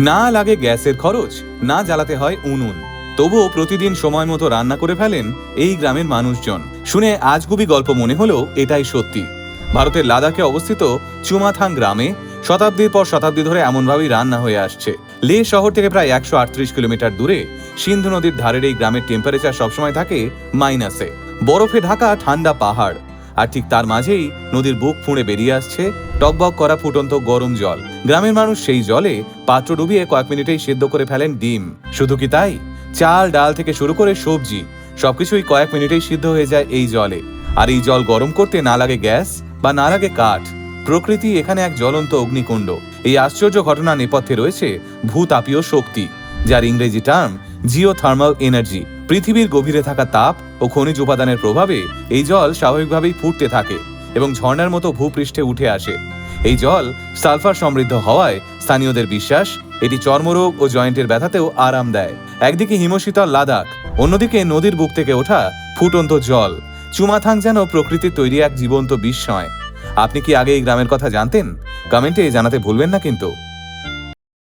না লাগে গ্যাসের খরচ, না জ্বালাতে হয় উনুন, তবুও প্রতিদিন সময় মতো রান্না করে ফেলেন এই গ্রামের মানুষজন। শুনে আজগুবি গল্প মনে হলেও এটাই সত্যি। ভারতের লাদাখে অবস্থিত চুমাথাং গ্রামে শতাব্দীর পর শতাব্দী ধরে এমনভাবেই রান্না হয়ে আসছে। লেহ শহর থেকে প্রায় 138 কিলোমিটার দূরে সিন্ধু নদীর ধারের এই গ্রামের টেম্পারেচার সবসময় থাকে মাইনাসে। বরফে ঢাকা ঠান্ডা পাহাড়, আর ঠিক তার মাঝেই নদীর বুক ফুঁড়ে বেরিয়ে আসছে টকবক করা ফুটন্ত গরম জল। গ্রামের মানুষ সেই জলে পাত্র ডুবিয়ে কয়েক মিনিটেই সেদ্ধ করে ফেলেন ডিম। শুধু কি তাই, চাল ডাল থেকে শুরু করে সবজি সবকিছুই কয়েক মিনিটেই সিদ্ধ হয়ে যায় এই জলে। আর এই জল গরম করতে না লাগে গ্যাস বা না লাগে কাঠ। প্রকৃতি এখানে এক জ্বলন্ত অগ্নিকুণ্ড। এই আশ্চর্য ঘটনা নেপথ্যে রয়েছে ভূতাপীয় শক্তি, যার ইংরেজি টার্ম জিওথার্মাল এনার্জি। পৃথিবীর গভীরে থাকা তাপ ও খনিজ উপাদানের প্রভাবে এই জল স্বাভাবিকভাবেই ফুটতে থাকে এবং ঝর্ণার মতো ভূপৃষ্ঠে উঠে আসে। এই জল সালফার সমৃদ্ধ হওয়ায় স্থানীয়দের বিশ্বাস এটি চর্মরোগ ও জয়েন্টের ব্যথাতেও আরাম দেয়। একদিকে হিমশীতল লাদাখ, অন্যদিকে নদীর বুক থেকে ওঠা ফুটন্ত জল। চুমাথাং যেন প্রকৃতির তৈরি এক জীবন্ত বিস্ময়। আপনি কি আগে এই গ্রামের কথা জানতেন? কমেন্টে জানাতে ভুলবেন না কিন্তু।